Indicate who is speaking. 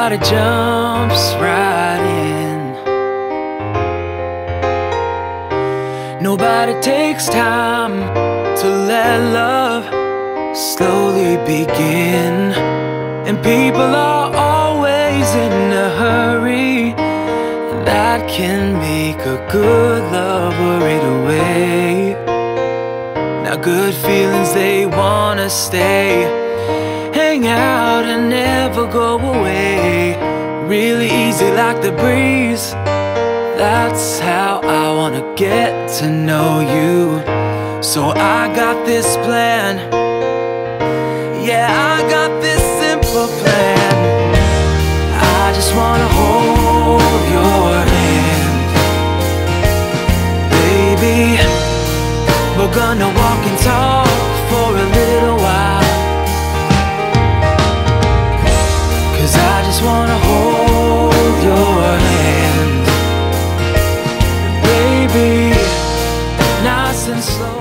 Speaker 1: body jumps right in. Nobody takes time to let love slowly begin. And people are always in a hurry, and that can make a good love worried away. Now good feelings, they wanna stay, hang out and never go away. Really easy like the breeze. That's how I wanna get to know you. So I got this plan, yeah, I got this simple plan. I just wanna hold your hand, baby. We're gonna walk and talk for a little while, 'cause I just wanna hold your hand, baby, nice and slow.